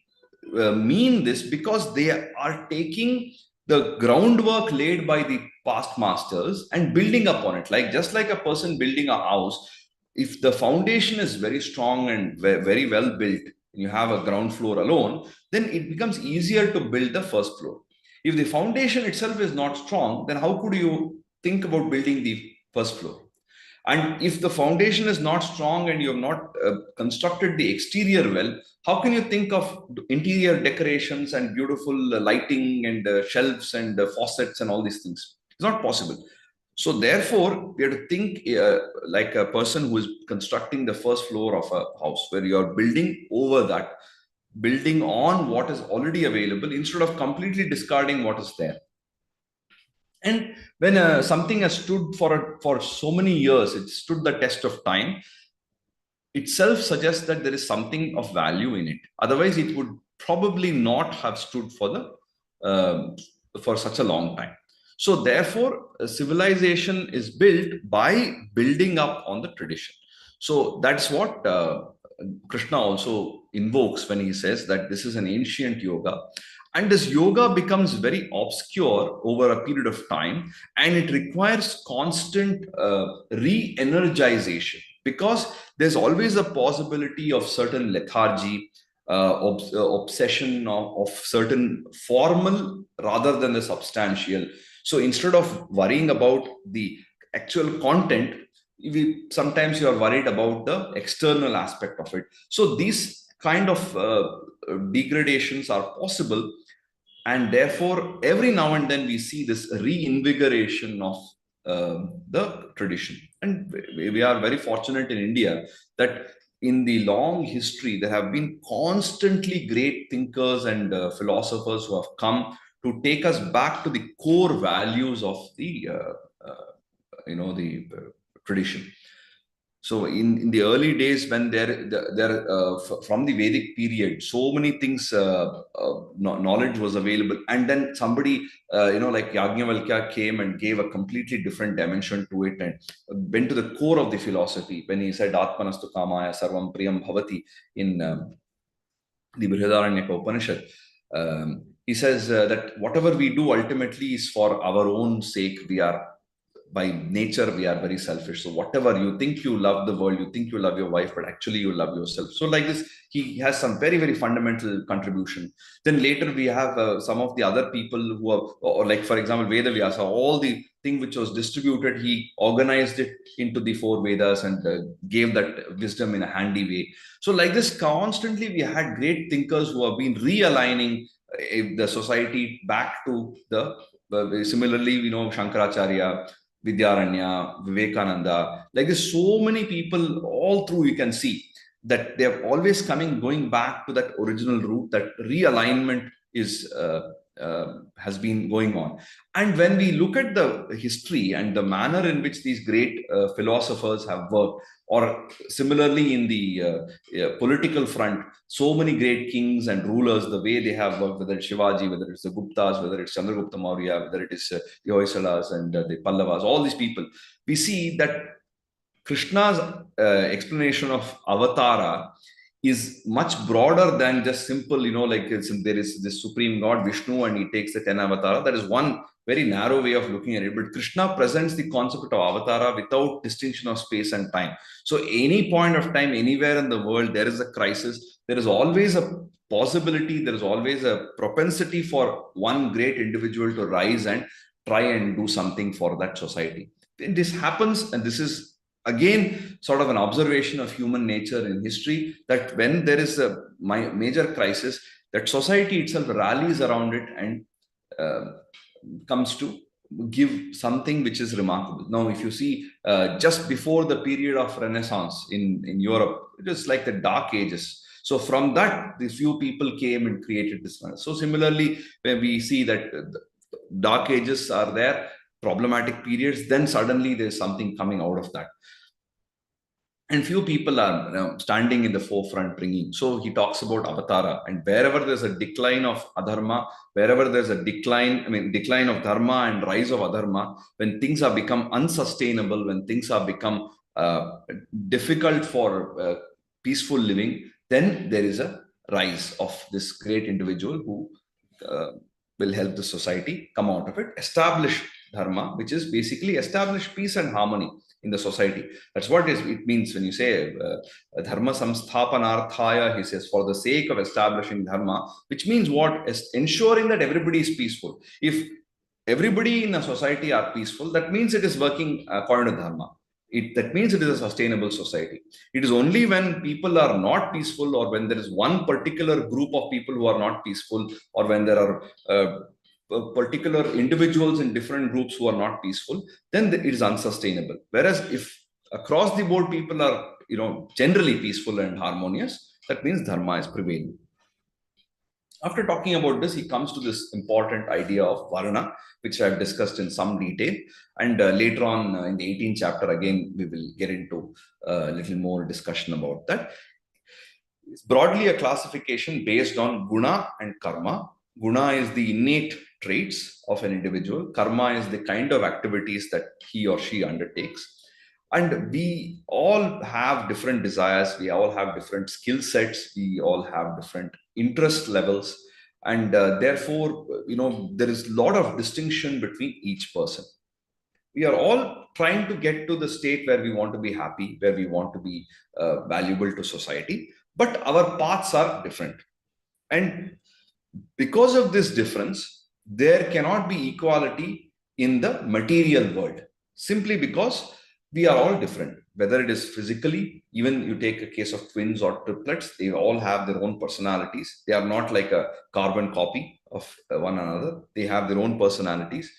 mean this because they are taking the groundwork laid by the past masters and building upon it. Like just like a person building a house, if the foundation is very strong and very well built, you have a ground floor alone, then it becomes easier to build the first floor. If the foundation itself is not strong, then how could you think about building the first floor? And if the foundation is not strong and you have not constructed the exterior well, how can you think of interior decorations and beautiful lighting and shelves and faucets and all these things? It's not possible. So therefore, we have to think like a person who is constructing the first floor of a house, where you are building over that, building on what is already available instead of completely discarding what is there. And when something has stood for so many years, it stood the test of time, itself suggests that there is something of value in it. Otherwise, it would probably not have stood for such a long time. So therefore, civilization is built by building up on the tradition. So that's what Krishna also invokes when he says that this is an ancient yoga. And this yoga becomes very obscure over a period of time, and it requires constant re-energization, because there's always a possibility of certain lethargy, obsession of certain formal rather than the substantial. So instead of worrying about the actual content, sometimes you are worried about the external aspect of it. So these kind of degradations are possible, and therefore every now and then we see this reinvigoration of the tradition. And we are very fortunate in India that in the long history there have been constantly great thinkers and philosophers who have come to take us back to the core values of the tradition. So in the early days, when from the Vedic period, so many things, knowledge was available, and then somebody, like Yajnavalkya came and gave a completely different dimension to it, and went to the core of the philosophy when he said Atmanastu Kamaya Sarvam Priyam Bhavati in the Brihadaranyaka Upanishad. He says that whatever we do ultimately is for our own sake. We are, by nature, we are very selfish. So whatever you think, you love the world, you think you love your wife, but actually you love yourself. So like this, he has some very, very fundamental contribution. Then later we have some of the other people who are, or like for example Vedavyasa, all the thing which was distributed, he organized it into the four Vedas and gave that wisdom in a handy way. So like this, constantly we had great thinkers who have been realigning the society back to the similarly, Shankaracharya, Vidyaranya, Vivekananda, like there's so many people all through, you can see that they're always going back to that original root. That realignment is has been going on. And when we look at the history and the manner in which these great philosophers have worked, or similarly in the political front, so many great kings and rulers, the way they have worked, whether it's Shivaji, whether it's the Guptas, whether it's Chandragupta Maurya, whether it is the Hoysalas and the Pallavas, all these people, we see that Krishna's explanation of avatara is much broader than just simple, like there is this supreme God Vishnu and he takes the 10 avatara. That is one very narrow way of looking at it. But Krishna presents the concept of avatara without distinction of space and time. So any point of time, anywhere in the world, there is a crisis. There is always a possibility, there is always a propensity for one great individual to rise and try and do something for that society. And this happens, and this is again sort of an observation of human nature in history, that when there is a major crisis, that society itself rallies around it and uh, comes to give something which is remarkable. Now if you see, just before the period of Renaissance in Europe, it is like the Dark Ages. So from that, the few people came and created this one. So similarly, when we see that Dark Ages are there, problematic periods, then suddenly there's something coming out of that, and few people are standing in the forefront bringing. So he talks about avatara, and wherever there's a decline of adharma, wherever there's a decline of dharma and rise of adharma, when things have become unsustainable, when things have become difficult for peaceful living, then there is a rise of this great individual who uh, will help the society come out of it, establish dharma, which is basically establish peace and harmony in the society. That's what it means when you say dharma samsthapanarthaya. He says, for the sake of establishing dharma, which means what? Is ensuring that everybody is peaceful. If everybody in a society are peaceful, that means it is working according to dharma. That means it is a sustainable society. It is only when people are not peaceful, or when there is one particular group of people who are not peaceful, or when there are particular individuals in different groups who are not peaceful, then it is unsustainable. Whereas if across the board people are, generally peaceful and harmonious, that means dharma is prevailing. After talking about this, he comes to this important idea of varna, which I've discussed in some detail. And later on in the 18th chapter, again, we will get into a little more discussion about that. It's broadly a classification based on guna and karma. Guna is the innate traits of an individual. Karma is the kind of activities that he or she undertakes. And we all have different desires. We all have different skill sets. We all have different interest levels. And therefore, there is a lot of distinction between each person. We are all trying to get to the state where we want to be happy, where we want to be valuable to society, but our paths are different. And because of this difference, there cannot be equality in the material world, simply because we are all different. Whether it is physically, even you take a case of twins or triplets, they all have their own personalities. They are not like a carbon copy of one another. They have their own personalities,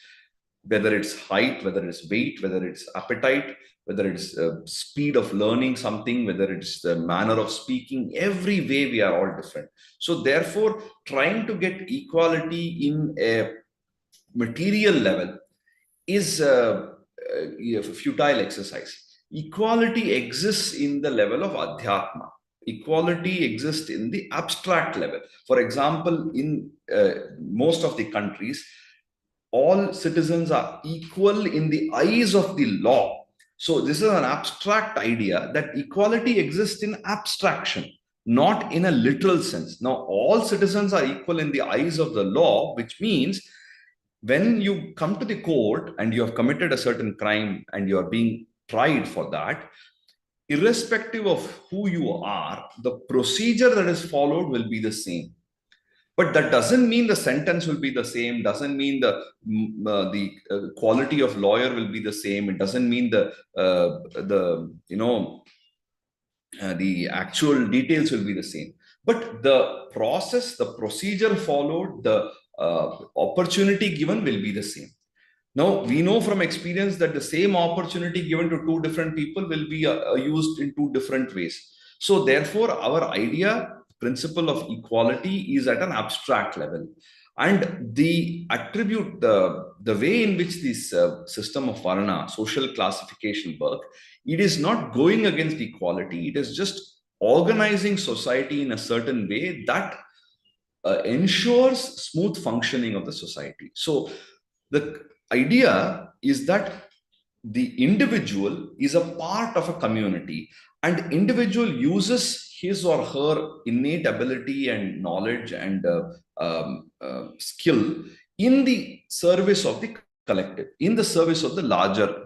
whether it's height, whether it's weight, whether it's appetite, whether it's speed of learning something, whether it's the manner of speaking, every way we are all different. So therefore, trying to get equality in a material level is a futile exercise. equality exists in the level of adhyatma. Equality exists in the abstract level. For example, in most of the countries, all citizens are equal in the eyes of the law. So this is an abstract idea that equality exists in abstraction, not in a literal sense. Now, all citizens are equal in the eyes of the law, which means when you come to the court and you have committed a certain crime and you are being tried for that, irrespective of who you are, the procedure that is followed will be the same. But that doesn't mean the sentence will be the same. Doesn't mean the quality of lawyer will be the same. It doesn't mean the actual details will be the same. But the process, the procedure followed, the opportunity given will be the same. Now, we know from experience that the same opportunity given to two different people will be used in two different ways. So, therefore, our idea, principle of equality is at an abstract level. And the attribute, the way in which this system of Varna, social classification work, it is not going against equality. It is just organizing society in a certain way that ensures smooth functioning of the society. So, the idea is that the individual is a part of a community, and individual uses his or her innate ability and knowledge and skill in the service of the collective, in the service of the larger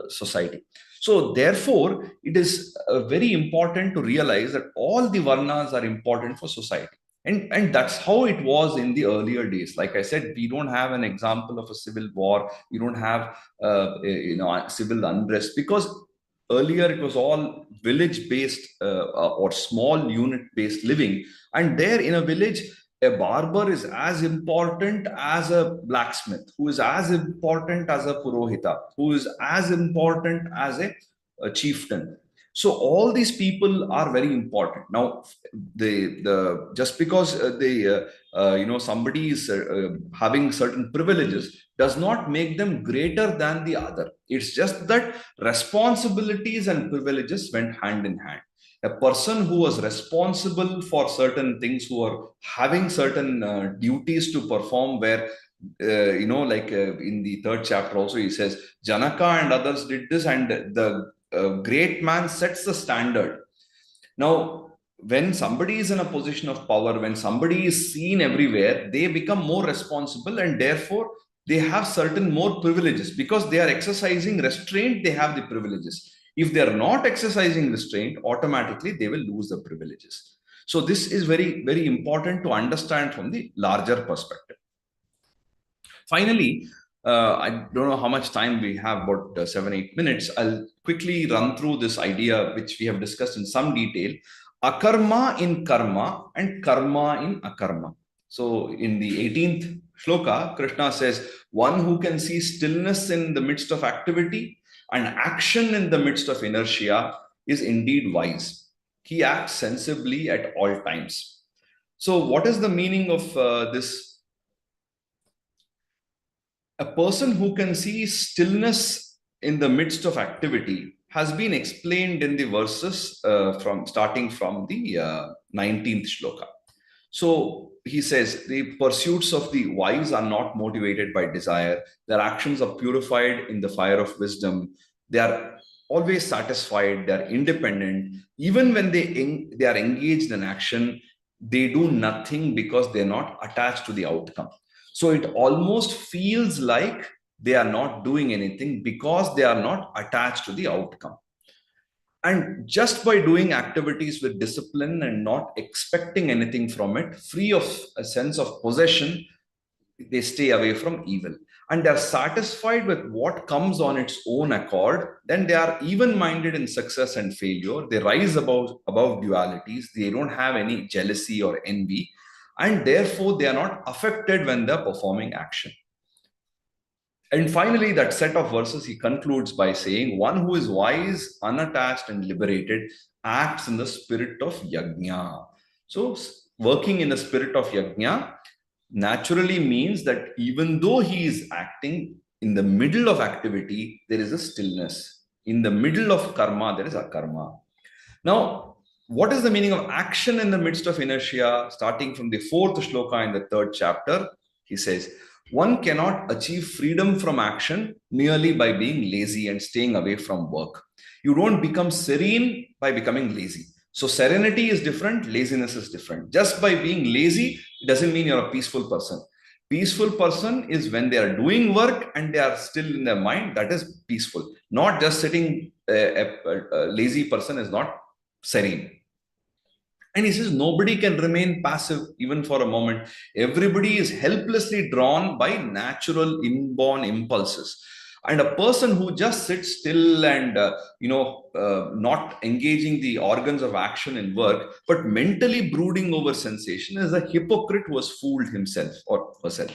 society. So therefore it is very important to realize that all the varnas are important for society. And that's how it was in the earlier days. Like I said, we don't have an example of a civil war. We don't have civil unrest, because earlier it was all village based or small unit based living. And there in a village, a barber is as important as a blacksmith, who is as important as a purohita, who is as important as a chieftain. So all these people are very important. Now, the just because somebody is having certain privileges does not make them greater than the other. It's just that responsibilities and privileges went hand in hand. A person who was responsible for certain things, who are having certain duties to perform, where in the third chapter also he says Janaka and others did this, and the great man sets the standard. Now, when somebody is in a position of power, when somebody is seen everywhere, they become more responsible, and therefore they have certain more privileges. Because they are exercising restraint, they have the privileges. If they are not exercising restraint, automatically they will lose the privileges. So this is very, very important to understand from the larger perspective. Finally, I don't know how much time we have, about 7-8 minutes. I'll quickly run through this idea, which we have discussed in some detail. Akarma in karma and karma in akarma. So in the 18th shloka, Krishna says, one who can see stillness in the midst of activity and action in the midst of inertia is indeed wise. He acts sensibly at all times. So what is the meaning of this? A person who can see stillness in the midst of activity has been explained in the verses starting from the 19th shloka. So he says, the pursuits of the wise are not motivated by desire. Their actions are purified in the fire of wisdom. They are always satisfied. They are independent. Even when they are engaged in action, they do nothing because they're not attached to the outcome. So it almost feels like they are not doing anything because they are not attached to the outcome. And just by doing activities with discipline and not expecting anything from it, free of a sense of possession, they stay away from evil. And they're satisfied with what comes on its own accord. Then they are even minded in success and failure. They rise above dualities. They don't have any jealousy or envy. And therefore, they are not affected when they're performing action. And finally, that set of verses he concludes by saying, one who is wise, unattached, and liberated acts in the spirit of yajna. So, working in the spirit of yajna naturally means that even though he is acting in the middle of activity, there is a stillness. In the middle of karma, there is akarma. Now, what is the meaning of action in the midst of inertia? Starting from the fourth shloka in the third chapter, he says, one cannot achieve freedom from action merely by being lazy and staying away from work. You don't become serene by becoming lazy. So, serenity is different, laziness is different. Just by being lazy, it doesn't mean you're a peaceful person. Peaceful person is when they are doing work and they are still in their mind. That is peaceful. Not just sitting. A lazy person is not serene. And he says nobody can remain passive even for a moment. Everybody is helplessly drawn by natural inborn impulses. And a person who just sits still and not engaging the organs of action in work, but mentally brooding over sensation, is a hypocrite who has fooled himself or herself.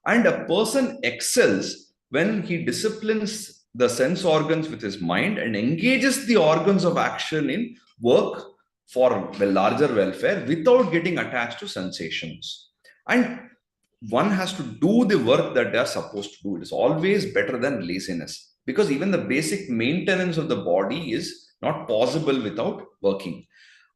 And a person excels when he disciplines the sense organs with his mind and engages the organs of action in work for the larger welfare without getting attached to sensations. And one has to do the work that they are supposed to do. It is always better than laziness, because even the basic maintenance of the body is not possible without working.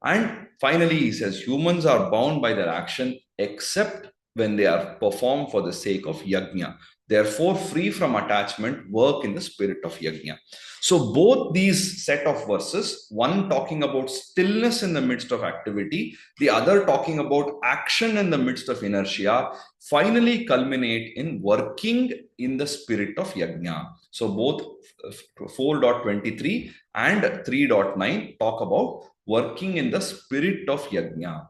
And finally, he says humans are bound by their action except when they are performed for the sake of yajna. Therefore, free from attachment, work in the spirit of yajna. So, both these set of verses, one talking about stillness in the midst of activity, the other talking about action in the midst of inertia, finally culminate in working in the spirit of yajna. So, both 4.23 and 3.9 talk about working in the spirit of yajna.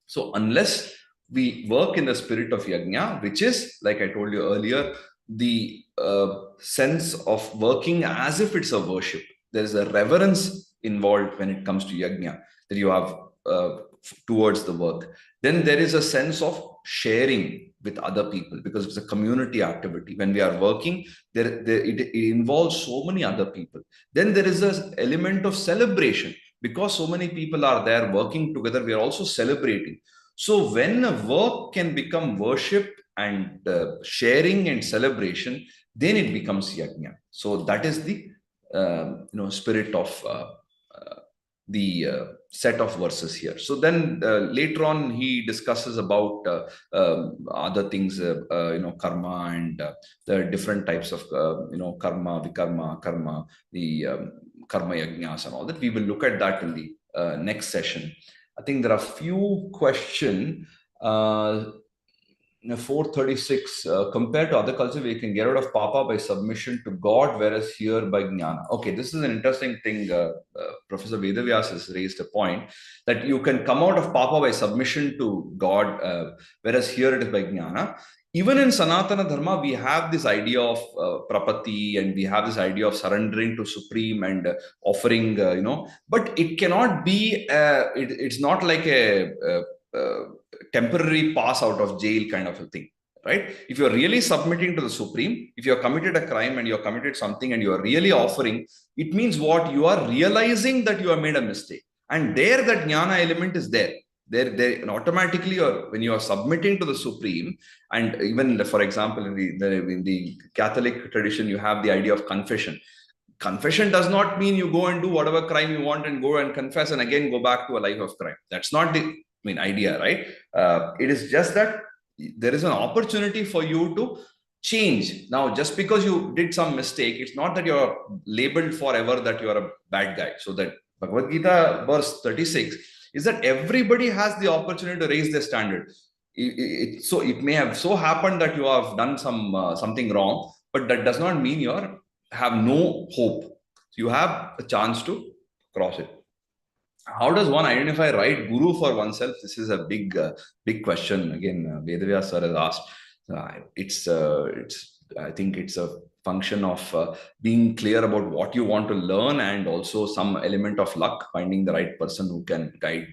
So, unless we work in the spirit of yajna, which is, like I told you earlier, the sense of working as if it's a worship. There is a reverence involved when it comes to yajna that you have towards the work. Then there is a sense of sharing with other people because it's a community activity. When we are working, it involves so many other people. Then there is an element of celebration because so many people are there working together. We are also celebrating. So when a work can become worship and sharing and celebration, then it becomes yajna. So that is the spirit of the set of verses here. So then later on he discusses about other things, karma and the different types of karma, vikarma, karma, the karma yajnas and all that. We will look at that in the next session. I think there are few questions. 436, compared to other cultures, we can get rid of papa by submission to God, whereas here by jnana. Okay, this is an interesting thing. Professor Vedavyas has raised a point that you can come out of papa by submission to God, whereas here it is by jnana. Even in Sanatana Dharma, we have this idea of prapati, and we have this idea of surrendering to Supreme and offering, but it cannot be, it's not like a temporary pass out of jail kind of a thing, right? If you're really submitting to the Supreme, if you've committed a crime and you've committed something and you're really offering, it means what? You are realizing that you have made a mistake. And there, that jnana element is there. There automatically, or when you are submitting to the Supreme, and even, for example, in the Catholic tradition, you have the idea of confession. Confession does not mean you go and do whatever crime you want and go and confess and again go back to a life of crime. That's not the idea, right? It is just that there is an opportunity for you to change. Now, just because you did some mistake, it's not that you're labeled forever that you're a bad guy. So that Bhagavad Gita verse 36 is that everybody has the opportunity to raise their standard. So it may have so happened that you have done something wrong, but that does not mean you have no hope. You have a chance to cross it. How does one identify right guru for oneself? This is a big question. Again, Vedavyas sir has asked. I think it's a function of being clear about what you want to learn, and also some element of luck, finding the right person who can guide.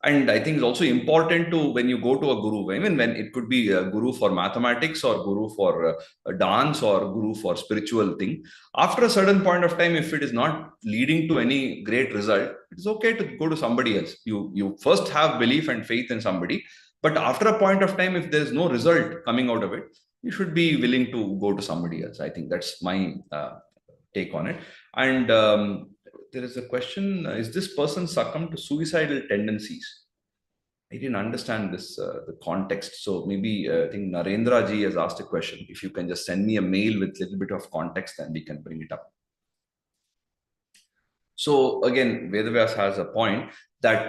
And I think it's also important to, when you go to a guru, even when it could be a guru for mathematics or guru for dance or guru for spiritual thing, after a certain point of time, if it is not leading to any great result, it's okay to go to somebody else. You first have belief and faith in somebody, but after a point of time, if there's no result coming out of it, you should be willing to go to somebody else. I think that's my take on it. And there is a question: is this person succumbed to suicidal tendencies? I didn't understand this the context. So maybe I think Narendra ji has asked a question. If you can just send me a mail with a little bit of context, then we can bring it up. So again, Vedavyas has a point that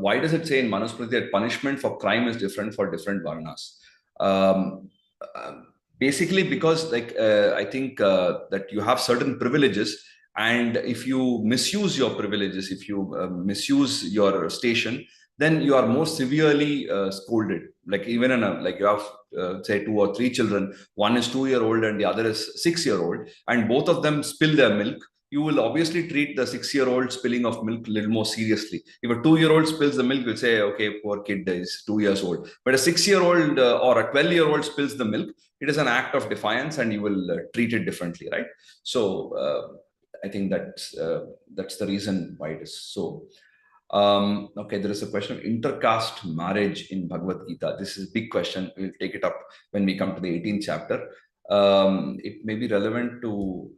why does it say in Manusmriti that punishment for crime is different for different varnas? Um, uh, Basically, because I think that you have certain privileges, and if you misuse your privileges, if you misuse your station, then you are more severely scolded. Like even in a like you have say 2 or 3 children, one is 2-year old and the other is 6-year old, and both of them spill their milk, you will obviously treat the 6-year-old spilling of milk a little more seriously. If a 2-year-old spills the milk, you'll say, okay, poor kid is 2 years old. But a 6-year-old or a 12-year-old spills the milk, it is an act of defiance and you will treat it differently, right? So I think that's the reason why it is so. Okay, there is a question of intercaste marriage in Bhagavad Gita. This is a big question. We'll take it up when we come to the 18th chapter. It may be relevant to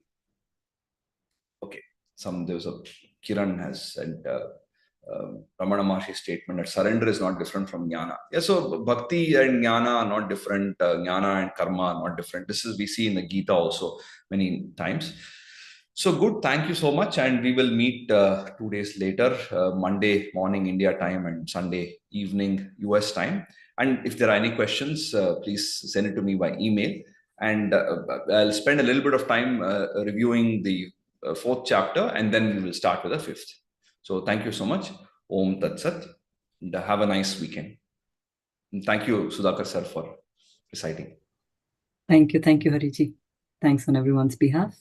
okay, there's a Kiran has said Ramana Maharshi's statement that surrender is not different from jnana. Yeah, so bhakti and jnana are not different. Jnana and karma are not different. This is we see in the Gita also many times. So good, thank you so much, and we will meet 2 days later, Monday morning India time and Sunday evening US time. And if there are any questions, please send it to me by email. And I'll spend a little bit of time reviewing the 4th chapter, and then we will start with the 5th. So thank you so much. Om Tat Sat. And have a nice weekend. And thank you, Sudhakar sir, for reciting. Thank you, Hariji. Thanks on everyone's behalf.